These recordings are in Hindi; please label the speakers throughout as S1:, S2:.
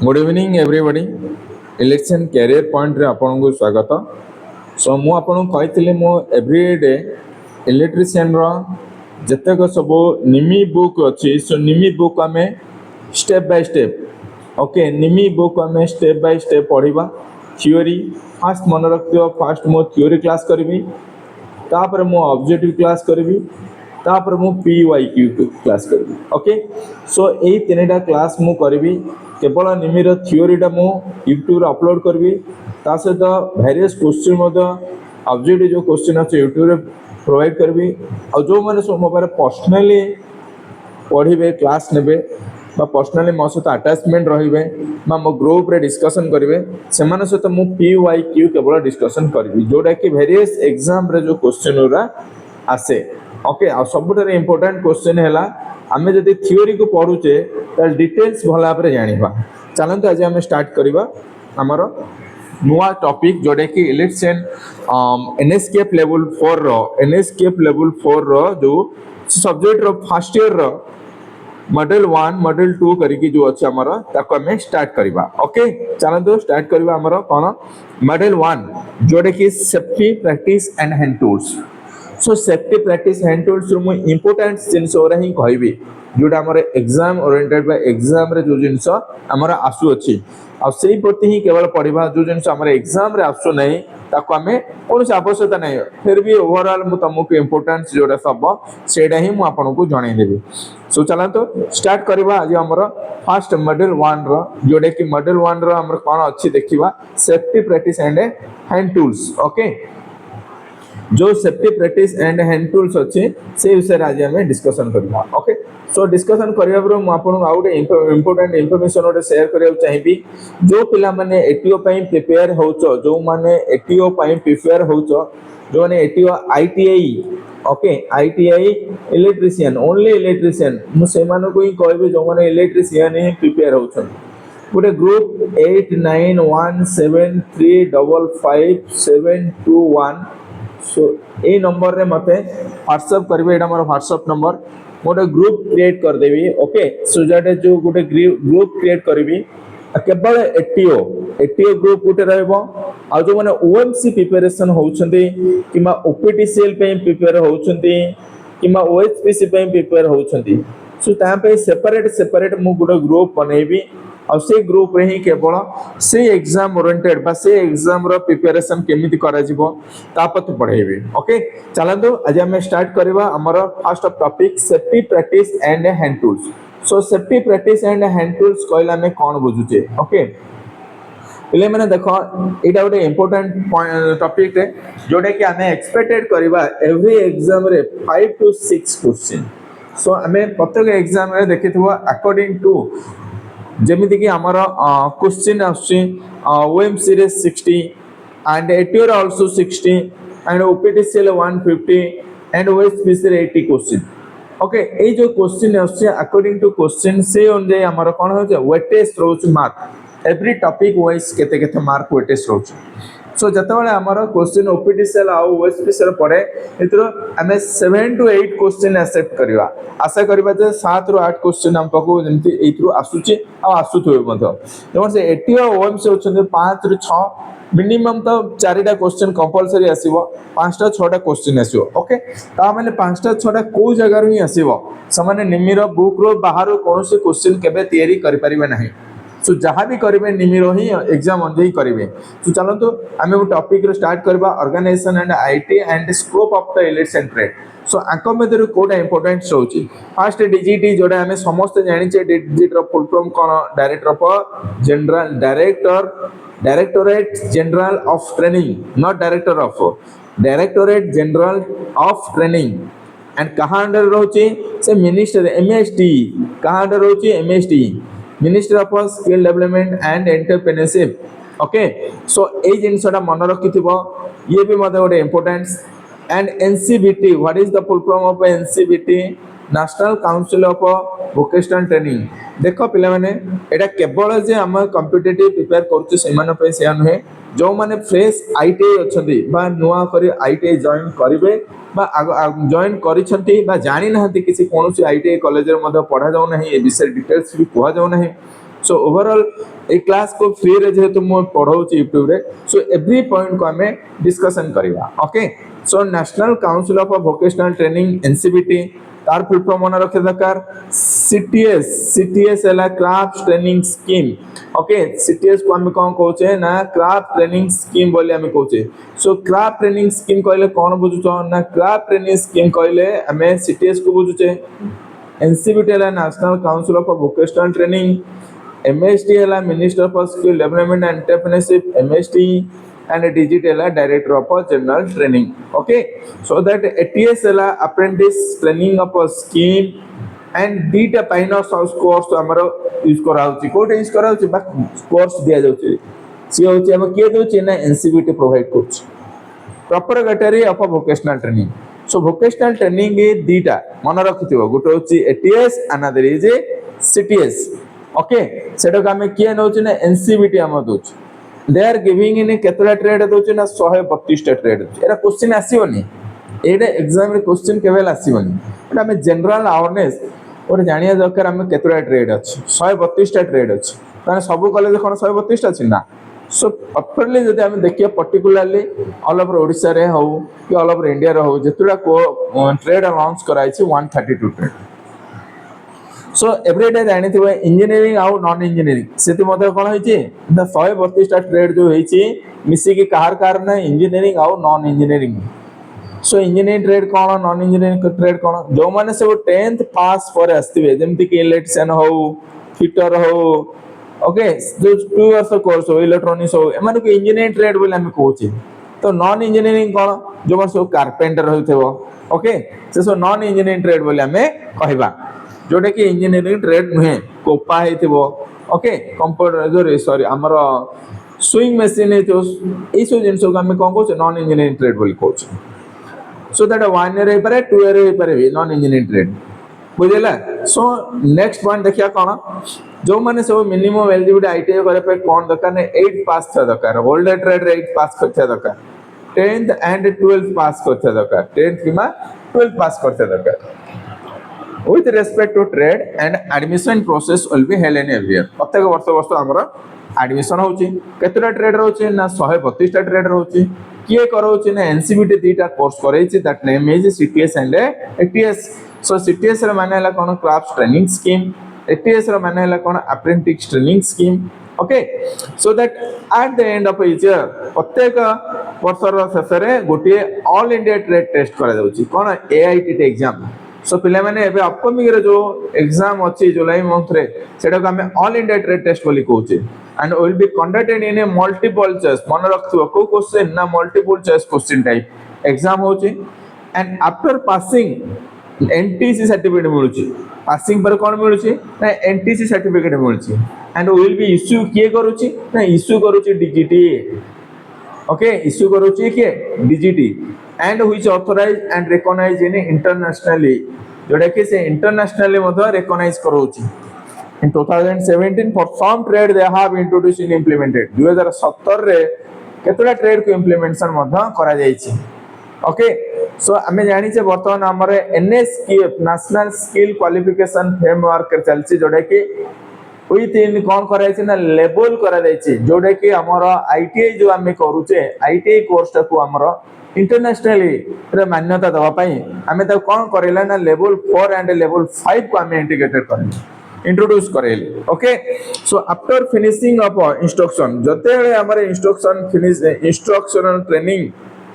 S1: Good evening everybody election career point रे आपन को स्वागत। सो मु आपन कहितले मु एवरीडे इलेक्ट्रिशियन रो जतेक सब निमी बुक अछि सो निमी बुक आमे step by step okay NIMI book आमे स्टेप बाय स्टेप पढ़िबा। थ्योरी फास्ट मन रखियो फास्ट मो थ्योरी क्लास करबी तापर मु ऑब्जेक्टिव क्लास करबी तापर मु पीवाईक्यू क्लास करबी। ओके सो एई तीनटा क्लास मु करबी केवल निमिर थ्योरीटा मु यूट्यूब रे अपलोड करबी ता सहित वेरियस क्वेश्चन मध्य ऑब्जेक्टिव जो क्वेश्चन अछि यूट्यूब रे प्रोवाइड करबी। आ जो माने सो मो बारे पर्सनली पढ़िबे क्लास नेबे बा पर्सनली मो सहित अटैचमेंट रहिबे बा मो ग्रुप रे डिस्कशन करिवे सेमान सहित मु पीवाईक्यू केवल डिस्कशन करबी जोटा कि वेरियस एग्जाम रे जो क्वेश्चन उरा आसे। ओके आ सबुठारे इंपोर्टेंट क्वेश्चन हैला आमे जदि थ्योरी को पढुचे त डिटेल्स भला भाबरे जानिबा। चलंतु आज आमे स्टार्ट करिबा हमर नुआ टॉपिक जोटा कि इलेक्शन एनएसकेएफ लेवल 4 रो एनएसकेएफ लेवल 4 रो जो सब्जेक्ट रो फर्स्ट ईयर रो मॉडल 1 मॉडल 2 करिकी जो अछि हमर ताको हमें स्टार्ट करिबा। ओके चलंतु स्टार्ट करिबा हमर कोन मॉडल 1 जोटा कि safety practice and hand tools. So safety practice hand tools रो मु इंपोर्टेंट जिंस ओरा ही कहबी जोटा हमर एग्जाम ओरिएंटेड बा एग्जाम रे जो जिंस हमर आसु अछि आ सेही प्रति ही केवल पढिबा जो जिंस हमर एग्जाम रे आसु नै ताको हमें कोनोसी आवश्यकता नै फिर भी ओवरऑल मु तमको इंपोर्टेंस जोटा सब सेडा ही मु आपन को जणाई देबी। सो चलंतु स्टार्ट करिबा आज हमर फर्स्ट मॉडल 1 रो जोटा कि मॉडल 1 रो हमर कोन अछि देखिबा safety practice and hand tools. Okay जो safety practice and hand tools अच्छे से विषय आज हमें डिस्कशन करबा। ओके सो डिस्कशन करिया पर मु आपन आउट इंपोर्टेंट इंफॉर्मेशन ओटे शेयर करिया चाहिबी जो पिला माने एटीओ पई प्रिपेयर होचो जो माने एटीओ पई प्रिपेयर होचो जो माने ATO ITI okay ITI electrician only electrician मु से माने को ही कहबे जो माने इलेक्ट्रिशियन ही प्रिपेयर होचन गोटे ग्रुप 8917355721 सो ए नंबर रे मते व्हाट्सएप करबे एटा मोर व्हाट्सएप नंबर मोटे ग्रुप क्रिएट कर देबी। ओके सो जाटे जो गोटे ग्रुप क्रिएट करबी केवल एटीओ एटीओ ग्रुप गोटे रहबो आ जो माने ओएमसी प्रिपरेशन होउछंती किमा ओपीटीसीएल पे प्रिपेयर होउछंती किमा ओएचपीसी पे प्रिपेयर होउछंती सो ता पे सेपरेट मु गोटे ग्रुप बनेबी और से ग्रुप रे ही केवल से एग्जाम ओरिएंटेड बा से एग्जाम रो प्रिपरेशन केमिति करा जिवो तापत पढेबे। ओके चलंतु आज हम स्टार्ट करबा हमर first of topic safety practice and hand tools. So safety practice and hand tools कहला में कोन बुझुचे। ओके पहिले माने देखो एटा गोटे इंपोर्टेंट टॉपिक रे जोडे कि हमें एक्सपेक्टेड करबा एवरी एग्जाम रे 5 to 6 क्वेश्चन। सो हमें प्रत्येक एग्जाम रे देखिथबो अकॉर्डिंग टू जेमिति कि हमर क्वेश्चन आछि ओएमसी रे 60 एंड एटीओ रे आल्सो 60 एंड ओपीटीसीएल 150 एंड ओएचपीसी रे 80 क्वेश्चन। ओके ए जो क्वेश्चन आछि अकॉर्डिंग टू क्वेश्चन से ओनजे हमर कोन हो जे weightage Rose Mark every topic wise केते केते मार्क वेटेज रोज। सो जतबेले हमर क्वेश्चन ओपीटीसीएल आ ओएचपीसी पड़े एतरो हमें 7 to 8 क्वेश्चन एक्सेप्ट करबा आशा करबा जे 7 ରୁ 8 क्वेश्चन हम पको जेंति एथरो आसुची आ आसुथो मधो जेमन से एटीओ ओएमसी होचन 5 ରୁ 6 मिनिमम तो 4टा क्वेश्चन कंपलसरी आसीबो 5टा 6टा क्वेश्चन आसीबो। ओके ता माने 5टा 6टा को जगह रो ही आसीबो समाने निमिर बुक रो बाहर कोनोसी क्वेश्चन केबे तयारी करि परिबे नाही। सो जहाँ भी करेंगे निमिरो ही एग्जाम अंदर करेंगे। तो चलते आम टॉपिक रो स्टार्ट करबा organisation and ITI and scope of the election trade. So आंक मध्य कोटा इंपोर्टेंट होची फर्स्ट डीजीटी जोड़ा हमें समस्त जानिचे डीजीट रो फुल फॉर्म कोन director of general directorate general of training not director of directorate general of training and कहाँ अंडर रोची से मिनिस्टर एमएसटी कहाँ अंडर रोची MST minister of skill development and entrepreneurship. Okay so ए जिनसटा मन रखिथिबो ये भी मते गोटे importance and NCBT what is the full form of NCBT national council of vocational training. देखो पिला माने एटा केवल जे हम कॉम्पिटिटिव प्रिपेयर करछु सेमान पे से नुहे जो माने फ्रेश आईटीआई अछंती बा नुआ करी आईटीआई जॉइन करिवे बा जॉइन करिसंती बा जानि नहंती किसी कोनोसी आईटीआई कॉलेज रे मधे पढा जाउ नाही ए विषय डिटेल्स भी कहआ जाउ नाही सो ओवरऑल ए क्लास को फ्री रे जेहेतु मु पढ़ाऊँ यूट्यूब रे सो एवरी पॉइंट को आम डिस्कशन करवा okay so national council of vocational training NCBT तार फुल फॉर्म मन रखे दरकार सीटीएस सीटीएस है craft training scheme okay CTS को आम कौन कहे ना क्राफ्ट ट्रेनिंग स्कीम बोली आम कहे सो क्राफ्ट ट्रेनिंग स्कीम कहले कौन बुझुच ना क्राफ्ट ट्रेनिंग स्कीम कहले आम सीटीएस को बुझुचे एनसीबीटी है national council of vocational training MST है minister for skill development and entrepreneurship MST and digital director of general training okay so that ATS la apprentice training of a scheme and dita paina course amaro use kora hochi कोट यूज करा होची बा कोर्स दिया जाउची सी होची हम के दोची ना एनसीबीटी प्रोवाइड करछ proper category of vocational training so vocational training ए दीटा मन रखिथिबो गुटे होची ATS another is CTS okay सेटा का हम के नोची ना एनसीबीटी हम दोची they are giving in केतला ट्रेड दोचे ना 132 टा ट्रेड एरा क्वेश्चन आसीबनी एडे एग्जाम रे क्वेश्चन केवल आसीबनी बट हम जनरल अवेयरनेस और जानिया दरकार हम केतला ट्रेड अछि 132 टा ट्रेड अछि माने सब कॉलेज कोन 132 टा अछि ना सो प्रॉपर्ली जदि हम देखिए पर्टिकुलरली ऑल ओवर ओडिसा रे हो कि ऑल ओवर इंडिया रे हो जेतुरा को ट्रेड अनाउंस कराई छी 132 ट्रेड सो एवरीडे जानी थी इंजीनियरिंग आउ नॉन इंजीनियरिंग से मध्य कौन होती 132 टा ट्रेड जो होती मिसिकी कार कार ना इंजीनियरिंग आउ non engineering so engineering trade कौन नॉन इंजीनियरिंग ट्रेड कौन जो माने सब 10th पास पर आस्तिबे जेमति कि इलेक्ट्रिशियन हो फिटर हो ओके जो 2 इयर्स कोर्स हो इलेक्ट्रॉनिक्स हो एमान को इंजीनियरिंग ट्रेड बोले हम कहूचे तो नॉन इंजीनियरिंग कौन जो माने सब कारपेंटर होइथबो ओके से सब नॉन इंजीनियरिंग ट्रेड बोले हमें कहबा जोटा कि इंजीनियरिंग ट्रेड नुहे कोपा हेतिबो ओके कंप्यूटर जो सॉरी हमर स्विंग मशीन हेतो ए सब जिंस को हम कोन कहू नॉन इंजीनियरिंग ट्रेड बोली कहू सो दैट 1 ईयर हे पारे 2 ईयर हे पारे नॉन इंजीनियरिंग ट्रेड बुझिला सो नेक्स्ट पॉइंट देखिया कोन जो माने सब मिनिमम एलिजिबिलिटी आईटीआई करे पे कोन दरकार ने 8 पास था दरकार ओल्ड ट्रेड रे 8 पास करथे दरकार 10th एंड 12th पास करथे दरकार 10th किमा 12th पास करथे दरकार with respect to trade and admission process will be held in every year प्रत्येक वर्ष हमर एडमिशन होची केतरा ट्रेड रहउची ना 132 टा ट्रेड रहउची किए करउची ना एनसीबीटी दीटा कोर्स करैची that name is CTS and ATS so CTS रे माने हला कोन क्राफ्ट ट्रेनिंग स्कीम एटीएस रे माने हला कोन apprentice training scheme okay so that at the end of each year प्रत्येक वर्षर शेषरे गोटे ऑल इंडिया ट्रेड टेस्ट करा जाउची कोन एआईटी एग्जाम सो पिले माने एबे अपकमिंग रे जो एग्जाम अछि जुलाई मंथ रे सेटा को हमें ऑल इंडिया ट्रेड टेस्ट बोली कहूचे and will be conducted in a multiple choice मन रखथो को क्वेश्चन ना multiple choice question type exam होचे and after passing NTC certificate मिलुची पासिंग पर कोन मिलुची ना एनटीसी सर्टिफिकेट मिलुची एंड विल बी इश्यू किए करूची ना इश्यू करूची डीजीटी ओके इश्यू करूची के DGT and which authorized and recognized in internationally जोटा कि से इंटरनेशनली मधो रिकॉग्नाइज करूची in 2017 for some trade they have introduced and implemented 2017 रे केतला ट्रेड को इंप्लीमेंटेशन मधो करा जाईची ओके सो हमें जानी छे वर्तमान हमर NSQF national skill qualification framework चलची जोटा कि ओई तीन कोन करा जाईची ना लेबल करा जाईची जोटा कि हमर आईटीआई जो हमें करूचे आईटीआई कोर्स को हमर इंटरनेशनली रे मान्यता दवा पई हमें त कोन करेला ना लेवल 4 एंड लेवल 5 को हमें इंटीग्रेटेड करले इंट्रोड्यूस करेले okay so after finishing of instruction जते हमर इंस्ट्रक्शन फिनिश इंस्ट्रक्शनल ट्रेनिंग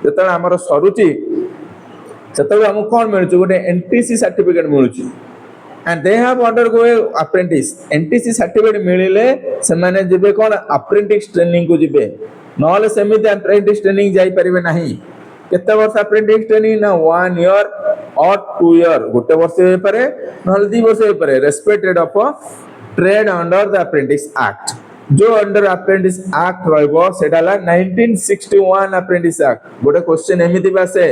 S1: जते हमर सरुची जते हम कोन मिलुची गोटे एनटीसी सर्टिफिकेट मिलुची and they have undergo apprentice NTC certificate मिलिले से माने जेबे कोन अप्रेंटिस ट्रेनिंग को जिबे नॉले समिति अप्रेंटिस ट्रेनिंग जाई परिबे नहीं केते वर्ष अप्रेंटिस ट्रेनिंग ना 1 ईयर और 2 ईयर गोटे वर्ष हे पारे नहले 2 वर्ष हे पारे respected of trade under the apprentice act जो अंडर अप्रेंटिस एक्ट रहबो सेडाला 1961 अप्रेंटिस एक्ट गोटे क्वेश्चन एमिति बासे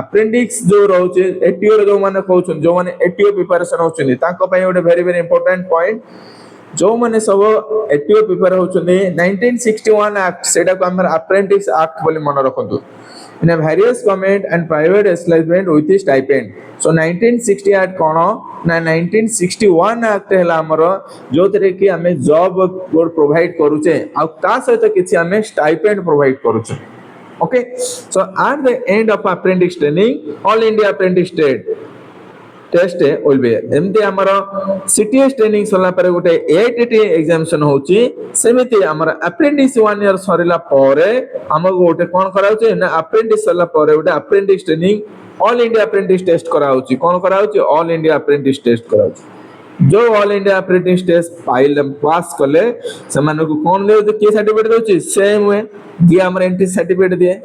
S1: अप्रेंटिस जो रहउचे एटीओ रे जो माने कहउछन जो माने एटीओ प्रिपरेशन होछनी ताको पय गोटे वेरी वेरी इंपोर्टेंट पॉइंट जो माने सब एटीओ प्रिपेयर होछनी 1961 एक्ट सेडा को हमर अप्रेंटिस एक्ट बोली मन रखंतु in a various government and private establishment with stipend. So 1968 कोन ना 1961 एक्ट हैला हमर जो तरे कि हमें जॉब कोड प्रोवाइड करूचे आ ता सहित किछि हमें स्टाइपेंड प्रोवाइड करूचे. Okay, so at the end of apprentice training, all India apprentice test will be एमती हमर CTS ट्रेनिंग सरला पर गोटे AITT एग्जामिनेशन होची सेमिति हमर अप्रेंटिस 1 ईयर सरिला परे हमको गोटे कोन कराउची ना अप्रेंटिस सरला परे गोटे apprentice training all India apprentice test कराउची. कोन कराउची ऑल इंडिया अप्रेंटिस टेस्ट कराउची. जो all India apprentice test file pass कले समान को कोन दे के सर्टिफिकेट दोची सेम वे जे हमर एंट्री सर्टिफिकेट दिए.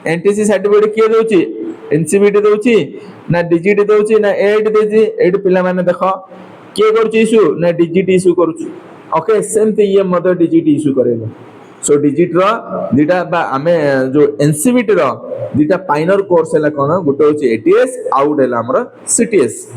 S1: एनटीसी सर्टिफिकेट के दोची एनसीबीटी दोची ना डिजिट दोची ना एड देजी एड पिला माने देखो के करची इशू ना डिजिट इशू करछु. ओके सेमते ये मदर डिजिट इशू करेबो. सो डिजिट रो दिटा बा हमें जो एनसीबीटी रो दिटा फाइनल कोर्स हैला कोन गुटे होची एटीएस आउट हैला हमर CTS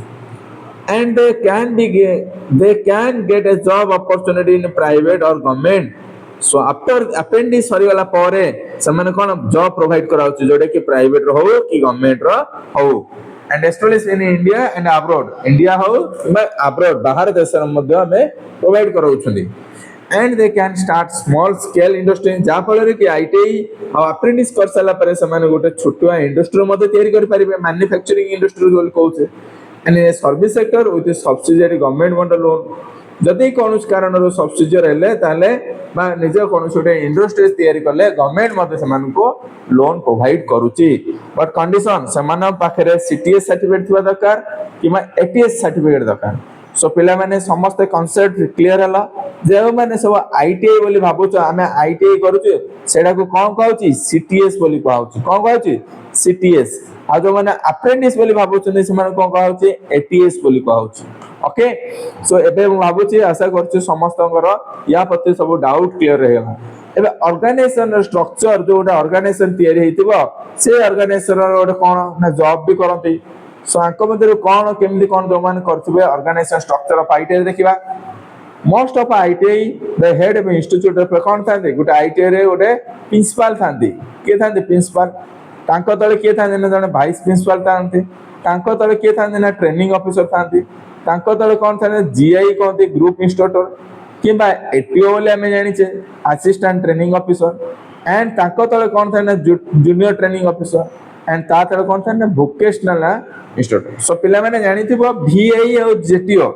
S1: and they can get a job opportunity in private or government. So after apprentice सरी वाला परे समान कोन जॉब प्रोवाइड कराउची जोडे कि प्राइवेट रो हो कि गवर्नमेंट रो हो and established in India and abroad. India हो बा abroad बाहर देश रो मध्ये हमें provide कराउछुनी. And they can start small scale industry जा फल कि आईटीआई आ अप्रेंटिस कर साला परे समान गोटे छोटुआ इंडस्ट्री मध्ये तयारी कर परिबे मैन्युफैक्चरिंग इंडस्ट्री बोल कहउछे. And in a service sector with a subsidiary government bond loan. जदि कोनोस कारण सब्सिडी हेले ताले बा निज कोनोस गोटे इंडस्ट्री तयारी करले गवर्नमेंट मध्ये समान को लोन प्रोवाइड करूची. बट कंडीशन समान पाखरे सीटीएस सर्टिफिकेट थिबा दरकार किमा एटीएस सर्टिफिकेट दरकार. सो पिला माने समस्त कांसेप्ट क्लियर हला जे माने सब आईटीआई बोली भाबुछ हमें आईटीआई करूचे सेडा को कोन कहउची सीटीएस बोली कहउची. कोन कहउची सीटीएस. आ जो माने अप्रेंटिस बोली भाबुछन से माने कोन कहउची एटीएस बोली कहउची. ओके सो एबे म भाबुची आशा करछु समस्तंकर या प्रति सब डाउट क्लियर रहेगा. एबे ऑर्गेनाइजेशन स्ट्रक्चर जोटा ऑर्गेनाइजेशन तयारी हेतिबो से ऑर्गेनाइजेशन रो कोन ना जॉब भी करंती. सो आंको मध्ये कोन केमदी कोन जो माने करथिबे ऑर्गेनाइजेशन स्ट्रक्चर ऑफ आईटीआई देखिबा. Most of ITI the head of institute of कोन थांती गोटे आईटीआई रे गोटे प्रिंसिपल थांती. के थांती प्रिंसिपल तांको तळे के थांती ना जने वाइस प्रिंसिपल थांती. तांको तळे के थांती ना ट्रेनिंग ऑफिसर थांती. तांको तळे कोन थांती जीआई कोंती ग्रुप इंस्ट्रक्टर किबा एटीओ बोले हमें जानि छे असिस्टेंट ट्रेनिंग ऑफिसर. एंड तांको तळे कोन थांती ना जूनियर ट्रेनिंग ऑफिसर एंड ता तळे कोन थांती ना वोकेशनल इंस्ट्रक्टर. सो पिला माने जानि थिबो वीआई और जेटीओ.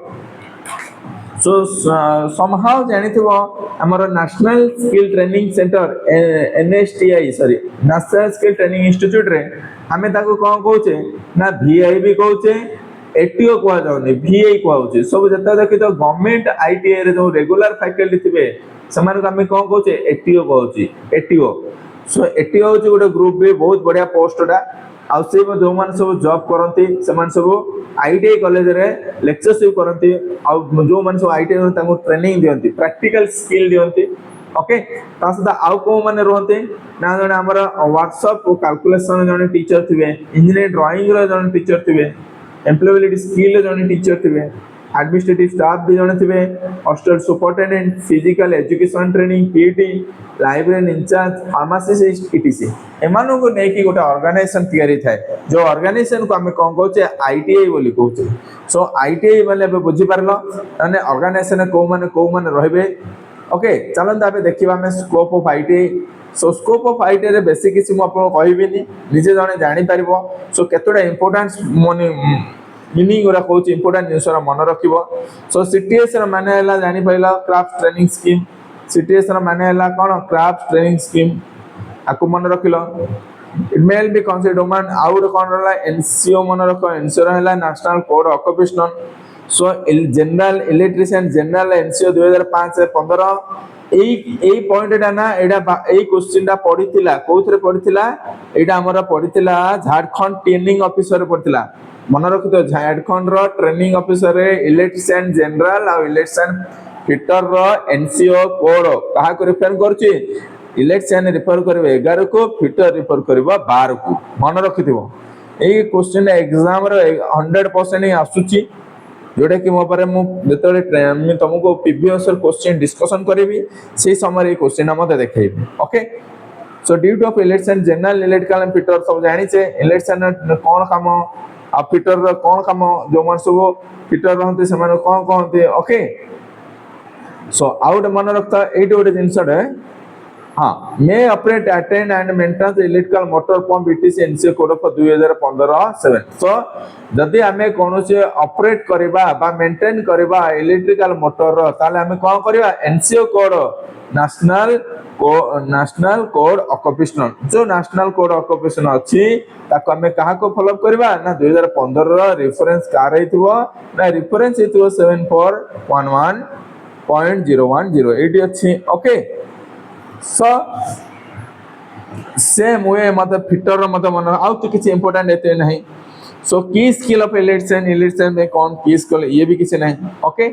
S1: सो somehow जानिथिबो हमर national skill training centre NSTI sorry national skill training institute रे हमें ताको कोन कहउचे ना वीआई भी कहउचे एटीओ को जाउनी वीआई कहउचे. सब जता देखि तो गवर्नमेंट आईटीआई रे जो रेगुलर फैकल्टी थिबे समान को हमें कोन कहउचे एटीओ कहउची एटीओ. सो एटीओ होची गोटे ग्रुप भी बहुत बढ़िया पोस्टडा आ से जो मान सब जॉब करंती समान सब आईटीआई कॉलेज रे लेक्चरशिप करंती आ जो मान सब आईटीआई ताको ट्रेनिंग दियंती प्रैक्टिकल स्किल दियंती. ओके ता सदा आउ को माने रहते ना जने हमर व्हाट्सएप और कैलकुलेशन जने टीचर थिबे इंजीनियरिंग ड्राइंग रो जने टीचर थिबे एम्प्लॉयबिलिटी स्किल जने टीचर थिबे एडमिनिस्ट्रेटिव स्टाफ भी जने थिबे hostel superintendent physical education training PT library incharge pharmacist ETC एमानो को नेकी गोटे ऑर्गेनाइजेशन तयारी थाए जो ऑर्गेनाइजेशन को हमें कोन कहउचे आईटीआई बोली कहउचे. सो आईटीआई माने बे बुझी परलो माने ऑर्गेनाइजेशन को माने रहबे. ओके चलन ताबे देखिबा हमें scope of ITI. So scope of ITI रे बेसिक किछि म आपन कहबिनी निजे जने जानि परिबो. सो केतोडा इंपोर्टेंस मनी मीनिंग ओरा कहउची इंपोर्टेंट न्यूज़ रा मन रखिबो. सो सीटीएस रा माने हला जानि पहिला क्राफ्ट ट्रेनिंग स्कीम. सीटीएस रा माने हला कोन क्राफ्ट ट्रेनिंग स्कीम आकु मन रखिलो. It may be consider domain out कोन रला एनसीओ मन रखो. एनसीओ हला national code occupational. So general electrician general NCO 2005 से 15 एई पॉइंट एटा ना एटा एई क्वेश्चन टा पढितिला कोथरे पढितिला एटा हमरा पढितिला झारखंड ट्रेनिंग ऑफिसर पढितिला. मन रखितो झारखंड रो ट्रेनिंग ऑफिसर रे इलेक्ट्रिशियन जनरल आ इलेक्ट्रिशियन फिटर रो एनसीओ कोड कहा को रेफर करछि इलेक्ट्रिशियन रेफर करबे 11 को फिटर रेफर करबा 12 को. मन रखिथिबो एई क्वेश्चन एग्जाम रो 100% आसुची जोटा कि मो पारे मु जेतले मैं तुमको प्रीवियस क्वेश्चन डिस्कशन करबी से समय ए क्वेश्चन मते देखैबी. Okay so duty of election general electrical fitter सब जानी छे इलेक्शन कौन काम आ फिटर रो कौन काम जो मन सब फिटर रहते से माने कौन कहते ओके सो आउट मन रखता एट गोटे जिनसडे हाँ may operate attend and maintenance electrical motor pump BTC NCO code of 2015-7 so जदि आमे कोनोसे ऑपरेट करबा बा मेंटेन करबा इलेक्ट्रिकल मोटर रो ताले आमे कोन करबा NCO code national code occupational जो नेशनल कोड ऑक्युपेशन अछि ताको आमे कहा को फॉलो अप करबा ना 2015 रो रेफरेंस का रहितबो ना रेफरेंस हेतु 7411.010 एटी अछि ओके सो सेम वे मतलब फिटर मतलब मन आउ तो किसी इंपोर्टेंट एते नहीं सो की स्किल ऑफ इलेक्ट्रिशियन में कौन की स्किल ये भी किसी नहीं ओके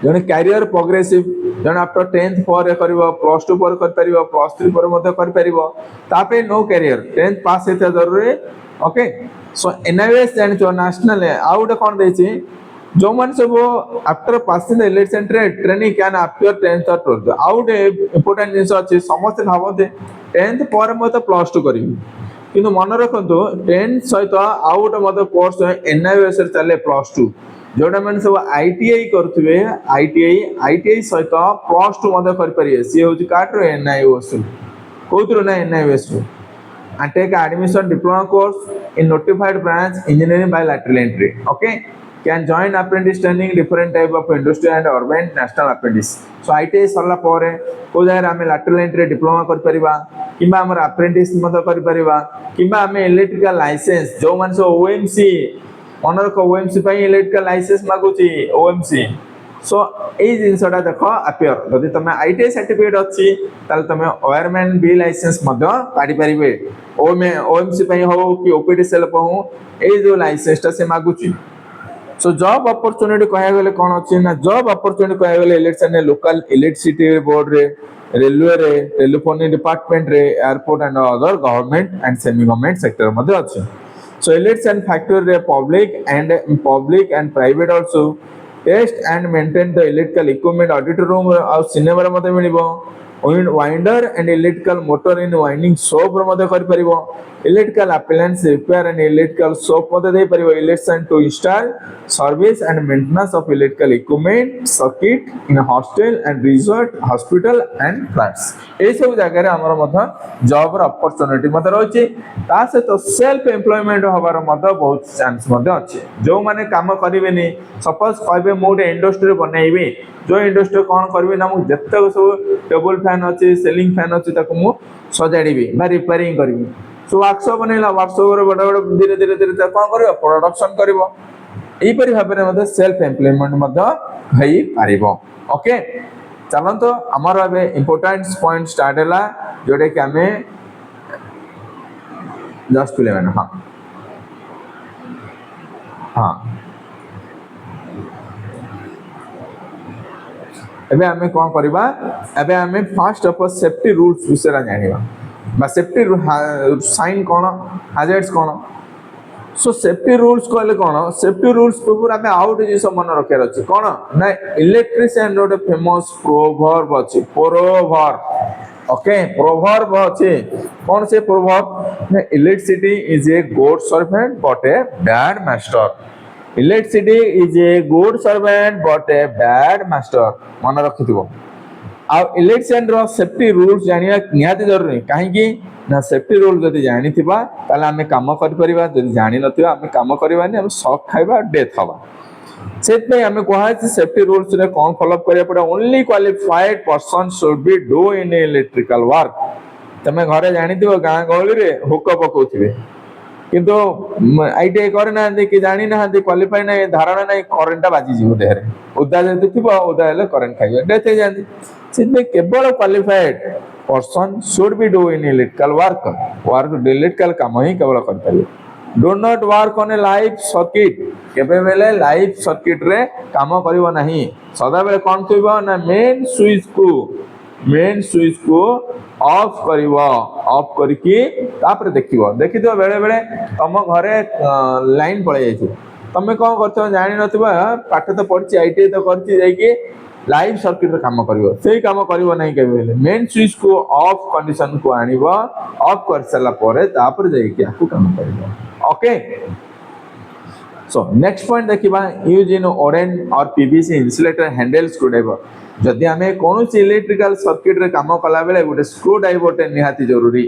S1: जने कैरियर प्रोग्रेसिव जने आफ्टर 10th पर करबो प्लस 2 पर कर परिबो प्लस 3 पर मते कर परिबो तापे नो कैरियर 10th पास हेते जरूरी ओके सो एनआईएस जानि तो नेशनल आउट कोन देछि जो मन सब after passing the election training can appear 10th और 12th आउट इंपोर्टेंट जिंस अछि समस्त भाबते 10th पर मते प्लस 2 करिवि किंतु मन रखंतु 10th सहित आउट मते कोर्स एनआईएस रे चले प्लस 2 जोटा मन सब आईटीआई करथुवे आईटीआई सहित प्लस 2 मते कर परिए सी होछि काट रो एनआईएस कोथरो ना NIS and take admission diploma course in notified branch engineering by lateral entry okay can join apprentice training different type of industry and urban national apprentice so ITI सरला परे को जाय हमें lateral entry diploma कर परिबा किबा हमर apprentice मत कर परिबा किबा हमें इलेक्ट्रिकल लाइसेंस जो मन से OMC ऑनर को OMC पई इलेक्ट्रिकल लाइसेंस मागुची OMC सो ए जिनसटा देखो अपियर जदि तमे आईटीआई सर्टिफिकेट अछि ताल तमे वायरमैन बी लाइसेंस मध्य काढी परिबे ओएमसी पई हो कि ओपीडी सेल पहु ए जो लाइसेंस ता से मागुची सो जॉब अपॉर्चुनिटी कहया गेले कोन अछि ना जॉब अपॉर्चुनिटी कहया गेले इलेक्शन ने लोकल इलेक्ट्रिसिटी बोर्ड रे रेलवे रे टेलीफोन डिपार्टमेंट रे airport and other government and semi government sector मध्य अछि सो इलेक्शन फैक्टरी रे public and private also test and maintain the electrical equipment auditor room और सिनेमा रे मते मिलिबो winder and electrical motor in winding shop रे मते कर परिबो electrical appliance repair and electrical shop मते दे परिबो election to install service and maintenance of electrical equipment circuit in hostel and resort hospital and plants ए सब जगह रे हमर मते जॉब र अपॉर्चुनिटी मते रहछि ता से तो सेल्फ एम्प्लॉयमेंट होबार मते बहुत चांस मते अछि जो माने काम करिवेनी सपोज कहबे मोटे इंडस्ट्री बनाइबे जो इंडस्ट्री कोन करबे ना मु जत्ते सब टेबल फैन अछि सेलिंग फैन अछि ताको मु सजाडीबी बा रिपेयरिंग करबी सो वर्कशॉप बनेला वर्कशॉप रे बडा बडा धीरे धीरे धीरे कोन करबो प्रोडक्शन करबो एई परि भाबरे मते सेल्फ एम्प्लॉयमेंट मते भई पारिबो ओके चलन तो हमर अबे इंपोर्टेंट पॉइंट स्टार्ट हला जोडे कि हमें जस्ट 11 हां हां एबे हमें कोन करबा एबे हमें फर्स्ट ऑफ सेफ्टी रूल्स विषय जानिबा बा सेफ्टी साइन कोन हैजर्ड्स कोन सो सेफ्टी रूल्स कहले कोन सेफ्टी रूल्स पूरा हमें आउट जे सब मन रखे अछि कोन ना इलेक्ट्रिशियन रोड फेमस प्रोवर्ब अछि प्रोवर्ब ओके प्रोवर्ब अछि कोन से प्रोवर्ब ना electricity is a good servant but a bad master electricity is a good servant but a bad master मन रखिथिबो आ इलेक्शन रो सेफ्टी रूल्स जानिया निहाती जरूरी काहे कि ना सेफ्टी रूल जदि जानि थिबा ताले हमें काम कर परिबा जदि जानि नथिबा हमें काम करबानी हम शॉक खाइबा डेथ हबा सेट में हमें कहा है सेफ्टी रूल्स रे कोन फॉलो अप करिया पड़े only qualified person should be do in electrical work तमे घरे जानि थिबो गां गळी रे हुक पकोथिबे किंतु आईटीआई करे ना कि जानि ना क्वालिफाई ना धारणा ना करंट बाजी जीव देहरे उदा जदि थिबो उदा हेले करंट खाइबे डेथ हे जांदी सिद्धे केवल qualified person should be do in electrical work electrical काम ही केवल कर परिबे do not work on a live circuit केबे बेले लाइव सर्किट रे काम करिवो नाही सदा बेले कोन कइबो ना मेन स्विच को ऑफ करिवो ऑफ करके तापर देखिवो देखितो बेले बेले तम घरे लाइन पळे जाइछो तमे कोन करथो जानि नथिबा पाठ तो पढछि आईटीआई तो करछि जाई कि लाइव सर्किट रे काम करिवो सेही काम करिवो नहीं केबे बेले मेन स्विच को ऑफ कंडीशन को आनिबो ऑफ कर सला परे तापर जाई के आकु काम करिवो ओके सो नेक्स्ट पॉइंट देखिबा यूज इन ओरेन और पीवीसी इंसुलेटर हैंडल स्क्रूड्राइवर जदि आमे कोनोसी इलेक्ट्रिकल सर्किट रे काम कला बेले गोटे स्क्रूड्राइवर टे निहाती जरूरी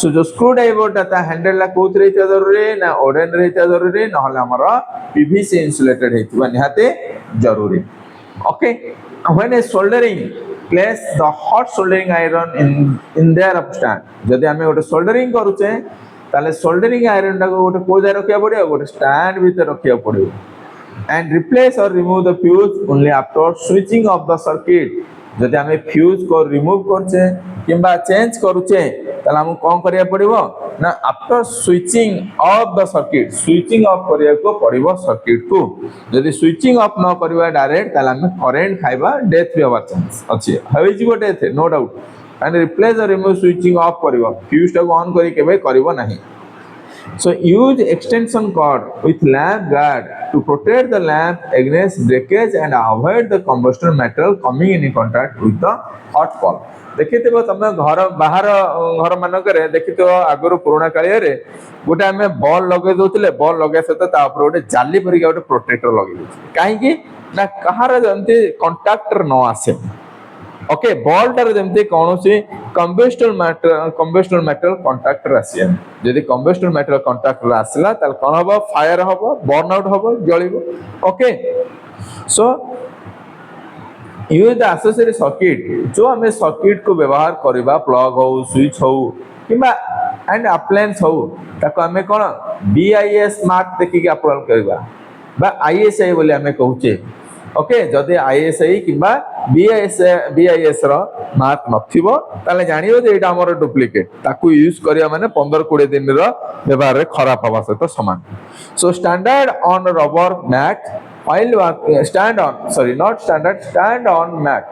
S1: सो जो स्क्रूड्राइवर ता हैंडल ला कोत रे जरूरी ना ओरेन रे जरूरी न हला हमर पीवीसी इंसुलेटेड हेतिबा निहाते जरूरी okay when a soldering place the hot soldering iron in their stand जदि आमे गोटे सोल्डरिंग करूचे ताले सोल्डरिंग आयरन टा को गोटे कोजा रखिया पड़ियो गोटे स्टैंड भीतर रखिया पड़ियो and replace or remove the fuse only after switching off the circuit जदि आमे फ्यूज को रिमूव करछे किबा चेंज करूचे ताला हम कोन करिया पड़िबो ना after switching off the circuit switching off करिया को पड़िबो सर्किट को जदि स्विचिंग ऑफ न करबा डायरेक्ट ताला हम करंट खाइबा डेथ भी होबार चांस अछि होई जिवो death no doubt and replace or remove switching off करिवो फ्यूज टा को ऑन करी केबे करिवो नाही so use extension cord with lamp guard to protect the lamp against breakage and avoid the combustion material coming in contact with the hot pole देखिथिबो तमे घर बाहर घर मानकरे देखितो आगरो पुराना कालिया रे गोटे हमें बॉल लगे दोतले बॉल लगे सते ता ऊपर गोटे जाली परिका गोटे प्रोटेक्टर लगे दोतले काहे कि ना कहार जंती कांटेक्टर न आसे ओके बॉल टार जेमते कोनोसी कंबस्टल मेटल कांटेक्टर आसिया यदि कंबस्टल मेटल कांटेक्टर आसला ताल कोन हबो फायर हबो बर्न आउट हबो जळिबो okay so use the accessory circuit जो हमें सर्किट को व्यवहार करबा प्लग हो स्विच हो किबा एंड अप्लायंस हो ताको हमें कोन बीआईएस मार्क देखि के अप्लाई करबा बा आईएसआई बोली हमें कहूचे ओके जदि आईएसआई किबा बीआईएस रो मार्क नथिबो ताले जानियो जे एटा हमर डुप्लीकेट ताकू यूज करिया माने 15-20 दिन रो व्यवहार रे खराब हवा सहित समान सो standard on rubber mat while stand on mat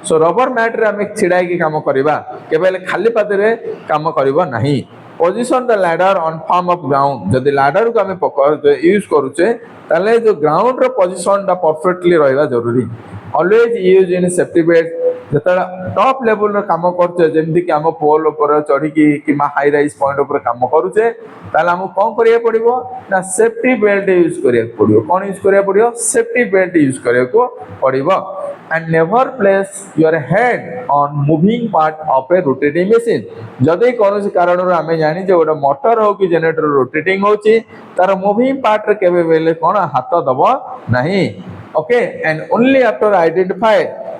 S1: so rubber mat रे हम छिड़ाई के काम करबा केबेले खाली पाते रे काम करबा नहीं position the ladder on form of ground जदि लैडर को हम पकड़ यूज करूचे ताले जो ग्राउंड रो पोजीशन दा परफेक्टली रहबा जरूरी always use in safety belt जतरा टॉप लेवल रो काम करछे जेमति कि हम पोल ऊपर चढ़ी की किमा हाई राइज पॉइंट ऊपर काम करूचे ताले हम कोन करिया पड़िबो ना सेफ्टी बेल्ट यूज करिया पड़िबो कोन यूज करिया पड़िबो सेफ्टी बेल्ट यूज करिया को पड़िबो and never place your head on moving part of a rotating machine जदि कोनोसी कारण रो हमें जानि जे ओडा मोटर हो कि जनरेटर रोटेटिंग होची तार मूविंग पार्ट रे केबे बेले कोन हाथ दबो नहीं okay and only after identify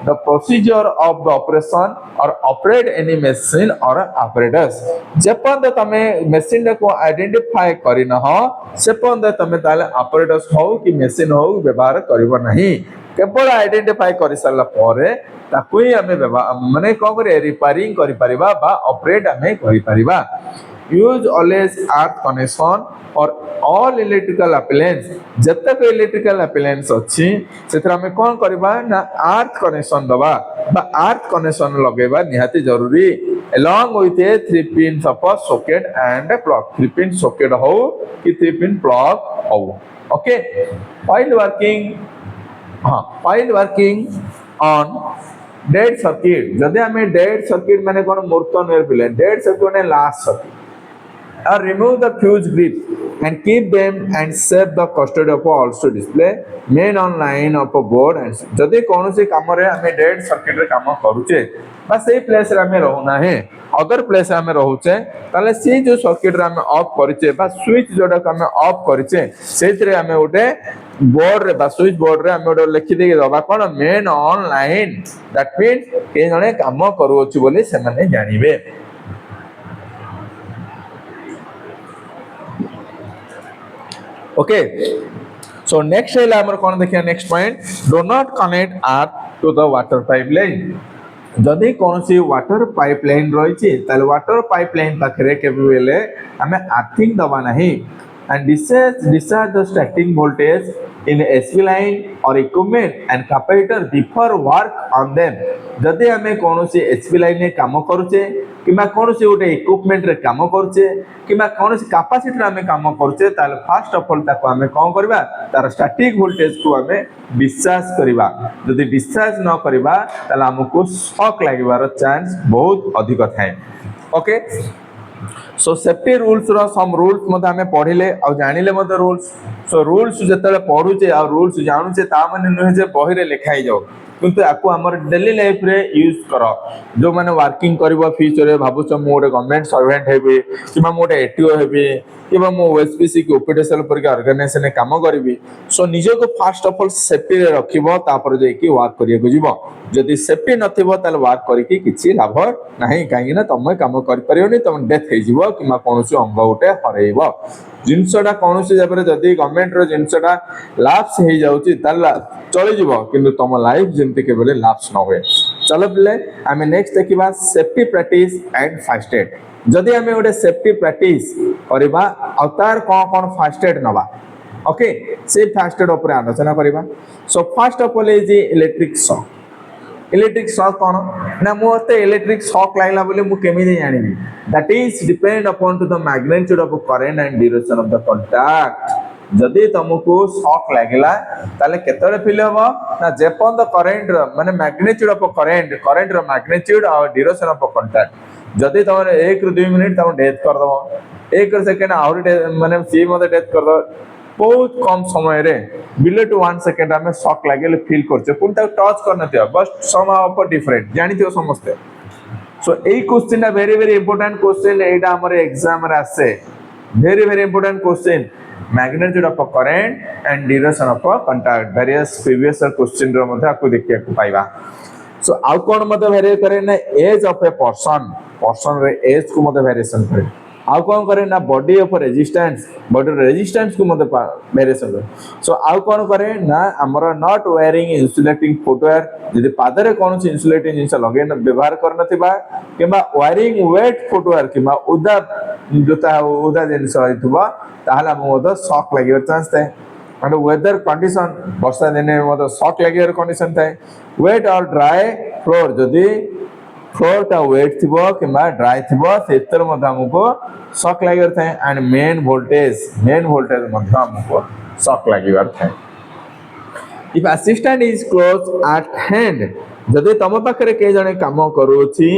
S1: the procedure of the operation or operate any machine or apparatus जपन तमे मशीन को आइडेंटिफाई करि न हो सेपन तमे ताले apparatus हो कि मशीन हो व्यवहार करिवो नहीं केवल आइडेंटिफाई करि सरला परे ताकू ही हमें माने को करे रिपेयरिंग करि परिबा बा ऑपरेट हमें करि परिबा यूज ऑलवेज अर्थ कनेक्शन और ऑल इलेक्ट्रिकल अप्लायंस जतक इलेक्ट्रिकल अप्लायंस अछि सेथरा हमें कोन करबा ना अर्थ कनेक्शन दबा बा अर्थ कनेक्शन लगेबा निहाती जरूरी along with a 3 pin support socket and a plug 3 pin socket हो कि 3 pin plug हो okay while working on dead circuit जदि हमें dead circuit माने कोन मूर्तन वे पिले dead circuit ने last circuit or remove the fuse grip and keep them and save the custody of also display main on line of a board and जदि कोनोसी काम रे हमें dead circuit रे काम करूचे बस सेही प्लेस रे हमें रहना है अदर प्लेस रे हमें रहूचे ताले सी जो सर्किट रे हमें ऑफ करिचे बा स्विच जोडा हमें ऑफ करिचे सेथरे हमें उठे बोर्ड रे बा स्विच बोर्ड रे हमें उठे लिखि दे दबा कोन main on line that means के जने काम करू अछि बोली से माने जानिबे okay so next है हमर कोन देखिया next point do not connect earth to the water pipeline जदि कोनसी वाटर पाइपलाइन रहिछि ताले वाटर पाइपलाइन पाखरे केबे बेले हमें अर्थिंग दबा नहीं and discharge the starting voltage in SV line or equipment and capacitor before work on them जदि हमें कोनोसी SV line ने काम करूचे किंबा कौन से गोटे इक्विपमेंट रे काम करछे किंबा कौन से कैपेसिटी रे आमे काम करछे ताले फर्स्ट ऑफ ऑल ताको आमे कोन करबा तार स्टैटिक वोल्टेज को आमे विश्वास करबा यदि विश्वास न करबा ताले हमको शॉक लागबार चांस बहुत अधिक थाए ओके सो सेफ्टी रूल्स रो सम रूल्स मते हमें पढिले आ जानिले मते रूल्स सो रूल्स जतले पढुचे आ रूल्स जानुचे ता माने नहे जे बही रे लिखाई जाओ किंतु आको हमर डेली लाइफ रे यूज करो जो माने वर्किंग करबो फ्यूचर रे भाबुछ मो गोटे गवर्नमेंट सर्वेंट हेबी किबा मो गोटे एटीओ हेबी किबा मो ओएसपीसी की ओपीडीएसएल पर के ऑर्गेनाइजेशन ने काम करबी सो निजे को फर्स्ट ऑफ ऑल सेफ्टी रे रखिबो तापर जे की वर्क करिया को जीवो जदि सेफ्टी नथिबो ताले वर्क करिकि किछि लाभ नाही काहे ना तमे काम कर परियोनी तम डेथ हे जीवो किबा कोनोसी अंग गोटे हरेइबो जिनसडा कोनोसी जबरे जदि गवर्नमेंट रो जिनसडा लैप्स हे जाउची ताला चली जीवो किंतु तम लाइफ जेमति केबले लैप्स न होए चलो पिले आमे नेक्स्ट देखिबा safety practice and first aid जदि आमे गोटे सेफ्टी प्रैक्टिस करबा अवतार कोन फर्स्ट एड नबा ओके से फर्स्ट एड ऊपर आलोचना करबा so first of all is electric shock कौन ना मोते इलेक्ट्रिक शॉक लागला बोले मु केमिति जानिबी that is depend upon to the magnitude of current and duration of the contact जदि तुमको शॉक लागला ताले केतरे फील हबो ना जेपन द करंट माने मैग्नीट्यूड ऑफ करंट रो मैग्नीट्यूड और ड्यूरेशन ऑफ कांटेक्ट जदि तुम 1 ରୁ 2 मिनिट तुम डेथ कर दबो 1 सेकंड आउरी माने सी मते डेथ कर दो बहुत कम समय रे बिलो टू 1 सेकंड हमें शॉक लागेले फील करछे पुन तक टच करनथियो बस सम ऑफ डिफरेंट जानिथियो समस्ते सो एई क्वेश्चन ना वेरी इंपोर्टेंट क्वेश्चन एटा हमर एग्जाम रे आसे very important question magnitude of current and duration of contact various previous question रो मध्ये आपको देखिया को पाइबा सो आउ कोन मध्ये वेरी करे ना एज ऑफ ए पर्सन रे एज को मध्ये वेरिएशन करे आउ कौन करे ना बॉडी ऑफ रेजिस्टेंस को मते वेरिएशन करे सो आउ कौन करे ना हमर नॉट वेयरिंग इंसुलेटिंग फुटवेयर यदि पादरे कौन से इंसुलेटिंग जिंस लगे न व्यवहार करन थिबा किबा वेयरिंग वेट फुटवेयर किबा उदा जोता उदा जिंस होइतबा ताहला मोद शॉक लागिर चांस थाए and weather condition वर्षा दिने मते शॉक लागिर कंडीशन थाए वेट और ड्राई फ्लोर जदि फ्लोर टा वेट थिबो किबा ड्राई थिबो सेतर मध्ये हमको शॉक लागिर थाए एंड मेन वोल्टेज मध्ये हमको शॉक लागिर थाए if assistant is close at hand जदि तम पाखरे के जने काम करूची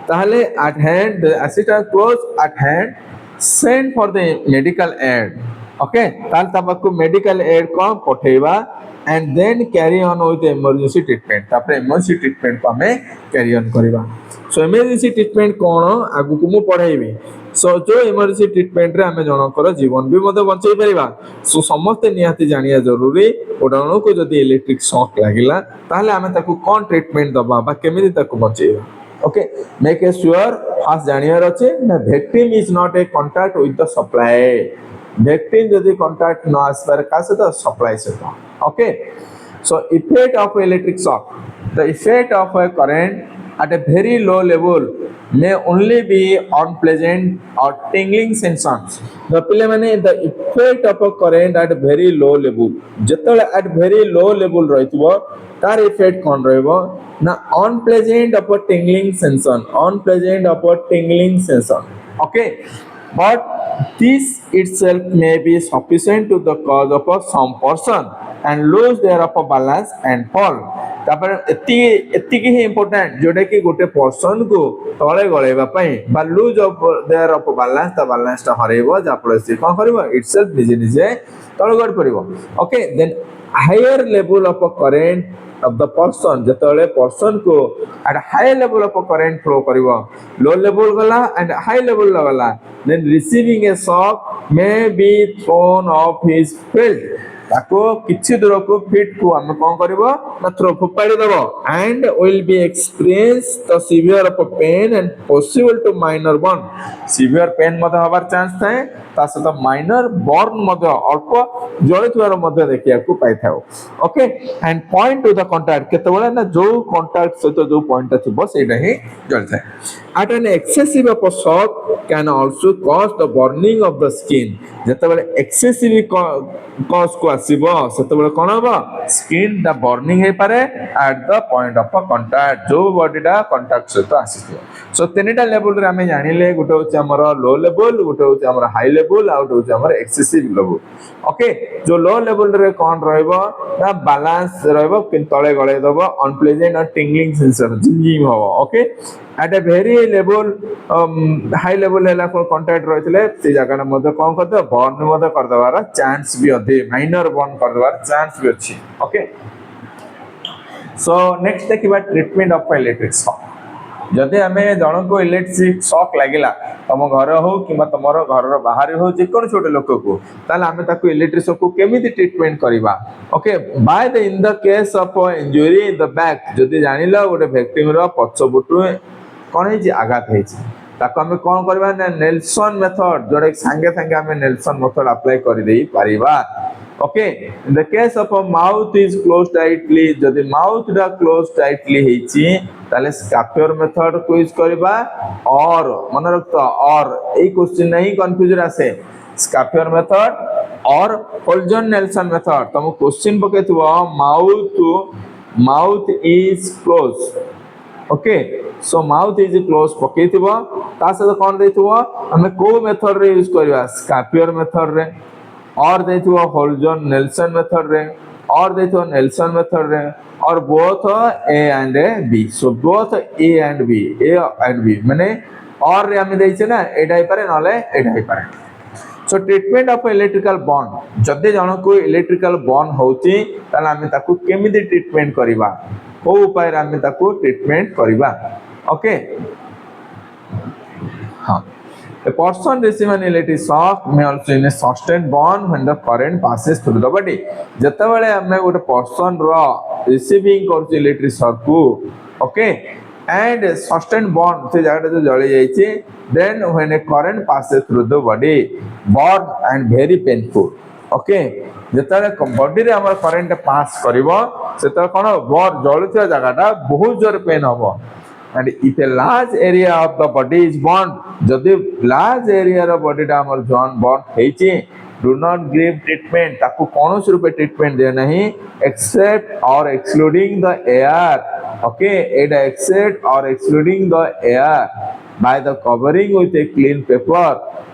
S1: ताहले at hand the assistant close at hand send for the medical aid okay ताल तबको मेडिकल एड को पठेबा and then carry on with emergency treatment तापर इमरजेंसी ट्रीटमेंट को हमें कैरी ऑन करबा सो इमरजेंसी ट्रीटमेंट कोन आगु को मु पढाइबी सो जो इमरजेंसी ट्रीटमेंट रे हमें जनकर जीवन भी मते बचाई परिबा सो समस्त नियाती जानिया जरूरी ओडणो को जदी इलेक्ट्रिक शॉक लागिला ताहले हमें ताको कोन ट्रीटमेंट दबा बा केमिति ताको बचाइबा okay make a sure fast जानियर अछि ना victim is not a contact with the supply victim जदी कांटेक्ट न आसबार का से तो सप्लाई से okay so effect of electric shock the effect of a current at a very low level may only be unpleasant or tingling sensations the pile mane the effect of a current at very low level jetale at very low level rahitbo tar effect kon rahibo na unpleasant of a tingling sensation okay but this itself may be sufficient to the cause of some person and lose their of balance and fall तापर एति ही इंपोर्टेंट जोडे कि गोटे पर्सन को तळे गळेबा पई बा lose of their of balance the balance ता हरेबो जा पर से कोन करबो इटसेल्फ निजे तळे गड परिबो okay then higher level of current of the person जतळे पर्सन को at high level of current flow करिवो लो लेवल गला एंड हाई लेवल गला then receiving a shock may be thrown off his field ताको किछि दूर को फिट को हम कोन करबो ना थ्रो फुपाडी देबो and will be experience the severe of pain and possible to minor burn severe pain मते हबार चांस थाए ता सहित माइनर बर्न मते अल्प जळितवार मते देखिया को पाइ थाओ okay and point to the contact केतबेला ना जो कांटेक्ट सहित जो पॉइंट थिबो सेटा ही जळि थाए at an excessive of a shock can also cause the burning of the skin जेतबेले excessive cause को आसीबो सेतबेले कोन हबो स्किन दा बर्निंग हे पारे at the point of contact जो बॉडीटा कांटेक्ट सहित आसीथियो सो तीनटा लेवल रे हमें जानिले गोटे होचे हमर लो लेवल गोटे होचे हमर हाई लेवल आ गोटे होचे हमर एक्सेसिव लेवल ओके जो लो लेवल रे कोन रहइबो ना बैलेंस रहइबो किन तळे गळे दबो अनप्लेजेंट और टिंगलिंग सेंसर जिंजिंग हो okay at a very level high level हैला को कांटेक्ट रहितले से जगह मध्ये कोन करदे बर्न मध्ये कर दबार चांस भी अधे माइनर बर्न कर दबार चांस भी अछि ओके सो नेक्स्ट देखिबा ट्रीटमेंट ऑफ इलेक्ट्रिक शॉक जदि आमे जन को इलेक्ट्रिक शॉक लागिला तम घर हो किबा तमरो घर रो बाहर हो जे कोन छोटे लोक को ताले आमे ताको इलेक्ट्रिक शॉक को केमिति ट्रीटमेंट करिबा okay by the in the case of injury in the back जदि जानिला गोटे विक्टिम रो पछबुटु कोन हे जे आघात हे छी ताको आमे कोन करबा ना नेल्सन मेथड जोडे संगे संगे आमे नेल्सन मेथड अप्लाई कर देई परिबा okay in the case of a mouth is closed tightly जदि माउथ डा क्लोज टाइटली हेची ताले स्कैप्योर मेथड को यूज करबा और मन रखतो और ए क्वेश्चन नहीं कंफ्यूजन आसे स्कैप्योर मेथड और होल्जन नेल्सन मेथड तुम क्वेश्चन पकेतबो mouth is close okay so mouth is close पकेतबो ता से कोन देतबो हमें को मेथड रे यूज करबा स्कैप्योर मेथड रे और देथुआ होल्जन नेल्सन मेथड रे और देथुआ नेल्सन मेथड रे और both A and B so both A and B माने और रे हमें देइछे ना एडा ही पारे नले एडा ही पारे सो ट्रीटमेंट ऑफ इलेक्ट्रिकल बर्न जदि जन को इलेक्ट्रिकल बर्न होची ताला हमें ताकू केमिति ट्रीटमेंट करिबा को उपाय रे हमें ताकू ट्रीटमेंट करिबा ओके हां A person receiving an electric shock may also in a sustained burn when the current passes through the body. जत्ता बेले हमें गोटे पर्सन रो रिसीविंग करछि इलेक्ट्रिक शॉक को ओके एंड सस्टेन्ड बर्न से जगह जो जଳି जाईछि then when a current passes through the body burn and very painful okay जत्ता बॉडी रे हमर करंट पास करिवो सेता कोन बर जळुथिया जगहटा बहुत जोर पेन हबो and if a large area of the body is burned जदि large area रो बॉडी टा हमर जॉन बर्न हेछि do not give treatment ताकू कोनोस रूपे ट्रीटमेंट दे नहीं except or excluding the air okay it except or excluding the air by the covering with a clean paper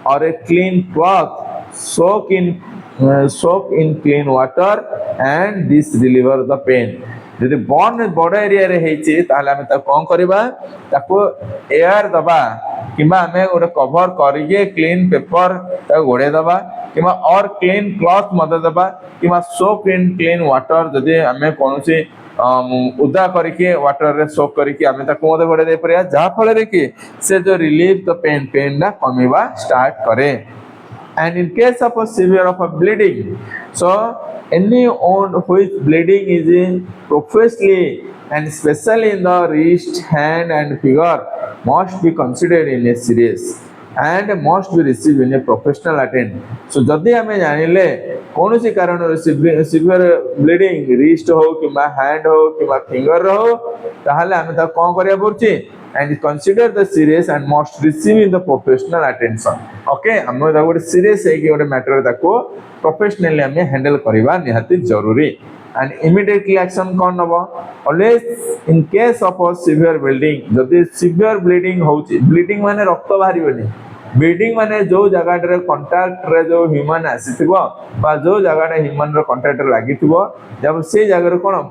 S1: or a clean cloth soak in clean water and this reliever the pain जदि बर्न बड़ एरिया रे हेछि ताले हमें ता कोन करबा ताको एयर दबा किबा हमें ओरे कवर करिके क्लीन पेपर ता गोडे दबा किबा और क्लीन क्लॉथ मदे दबा किबा सोप इन क्लीन वाटर जदि हमें कोनोसी उदा करके वाटर रे सोप करके हमें ताको मदे गोडे दे परिया जा फले रे कि से जो रिलीव द पेन ना कमिबा स्टार्ट करे and in case of a severe of a bleeding so any wound which bleeding is in profusely and especially in the wrist hand and finger must be considered in a serious and must be received in a professional attend so जदि हमें जानिले कौन सी कारण सिवियर ब्लीडिंग रिस्ट हो किबा हैंड हो किबा फिंगर हो ताहले हमें ता कोन करिया पड़छि and consider the serious and must receive in the professional attention okay हम दा गोटे सीरियस है कि गोटे मैटर ताको प्रोफेशनली हमें हैंडल करबा निहाती जरूरी and immediately action cone Nebo always in case of a severe bleeding जदि severe bleeding होची bleeding माने रक्त बाहरिबनी bleeding माने जो जगह रे कांटेक्ट रे जो ह्यूमन आसीथिबो बा जो जगह रे ह्यूमन रो कांटेक्ट लागिथिबो जब से जगह रे कोन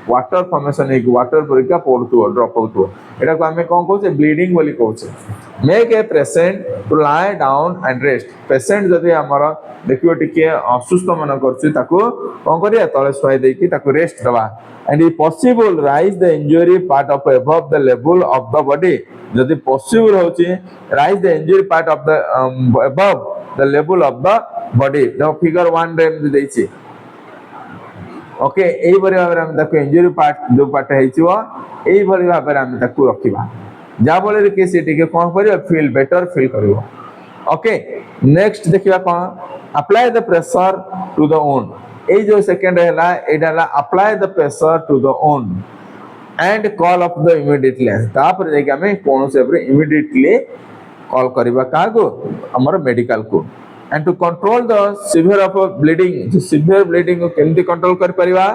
S1: वाटर फॉर्मेशन एक वाटर परिका पड़तु ड्रॉप होतु एटा को हमें कोन कहू ब्लीडिंग बोली कहू make a patient to lie down and rest patient जदि हमर देखियो टिके असुस्थ मन करछि ताको कोन करिया तळे सोय देकी ताको रेस्ट दबा and if possible raise the injury part of above the level of the body जदि पॉसिबल होछि raise the injury part of the above the level of the body the figure 1 रे देछि ओके एई बरे भाबरे हम ताको इंजुरी पार्ट जो पार्ट हेचिवो एई बरे भाबरे हम ताको रखिबा जा बोले के से टिके कोन करियो फील बेटर फील करियो ओके नेक्स्ट देखिबा कोन apply the pressure to the wound एई जो सेकंड हैला एडाला apply the pressure to the wound and call of the immediately तापर जेके हमें कोन से इमीडिएटली कॉल करिबा का को हमर मेडिकल को and to control the severe of bleeding, the severe bleeding को केमती control कर परिवा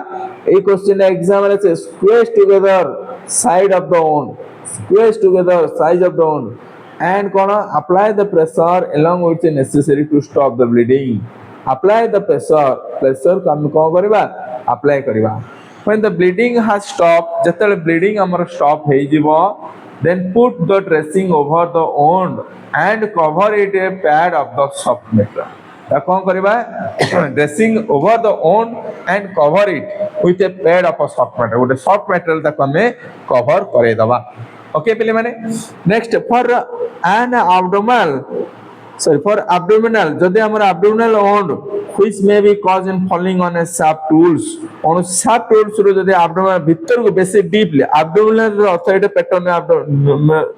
S1: ए क्वेश्चन एग्जाम रे से squeeze together side of the wound, squeeze together size of the wound and cone apply the pressure along with the necessary to stop the bleeding. Apply the pressure को हम कोन करबा apply करबा. When the bleeding has stopped, जतले bleeding हमर stop हेइ जिवो, then put the dressing over the wound and cover it a pad of the soft metal. या कौन करिबा dressing over the wound and cover it with a pad of a soft metal. ଗୋଟେ soft metal ताको हमें cover करे दबा. ओके पिले माने next for an abdominal, sorry, for abdominal, जदि हमर abdominal wound which may be caused in falling on a sharp tools, on sharp tools रो जदि abdominal भीतर को बेसी डीपली abdominal रो अर्थ एटा पेट में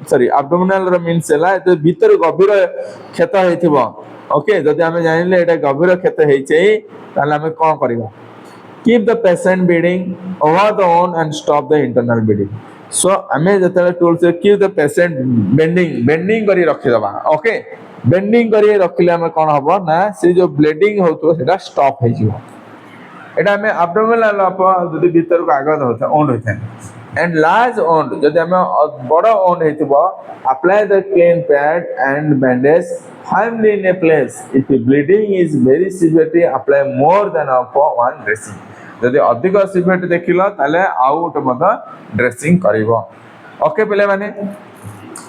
S1: सॉरी abdominal रो मींस हैला तो भीतर गभीर क्षत हेथिबो. ओके जदि हम जानिले एटा गभीर क्षत हेइछे ताले हम कोन करबा keep the patient bleeding over the wound and stop the internal bleeding. So हमें जतले टूल से keep the patient bending करी रखि दबा. ओके बेंडिंग करी रखिले हम कोन हबो ना से जो ब्लीडिंग होतो सेटा स्टॉप हे जिवो. एटा हमें abdominal अप जदि भीतर को आगत होता ओंड होता and large wound जदि हमें बड़ा wound हेतिबो apply the clean pad and bandage firmly in a place. If the bleeding is very severe, apply more than one dressing. जदि अधिक सिवियर देखिलो ताले आउट मत ड्रेसिंग करिवो. ओके पिले माने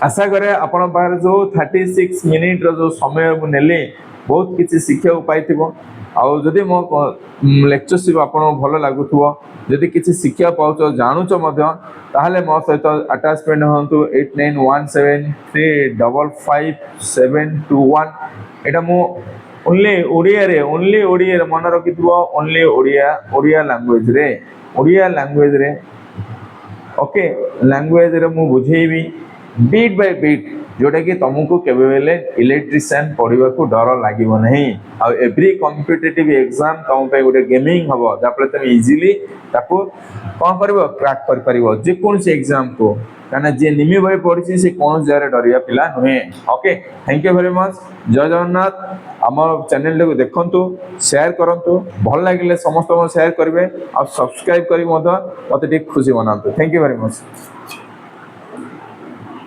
S1: आशा करे आपण पार जो 36 मिनिट रो जो समय मु नेली बहुत किछि शिक्षा पाइथिबो. आउ जदि मो लेक्चरशिप आपण भलो लागुथबो, जदि किछि शिक्षा पाउछो जानुछो मध्य ताहले मो सहित अटैचमेंट होंतु 8913555721. एटा मु ओनली ओडिया रे मन रखिथबो. ओनली ओडिया लैंग्वेज रे ओके लैंग्वेज रे मु बुझेइबी बीट बाय बीट जोटा कि तुमको केबे बेले इलेक्ट्रिशियन पढ़िबा को डर लागिबो नहीं. आ एवरी कॉम्पिटिटिव एग्जाम तुम पे गोटे गेमिंग हबो जापले तुम इजीली ताको कोन करबो क्रैक कर परिबो जे कोन से एग्जाम को काना जे निमि भाई पढ़िछि से कोन जारे डरिया पिला नहे. Okay thank you very much. जय जगन्नाथ. हमर चैनल को देखंतु शेयर करंतु भल लागिले समस्त को शेयर करबे और सब्सक्राइब करी मते ठीक खुशी मनांतु. Thank you very much.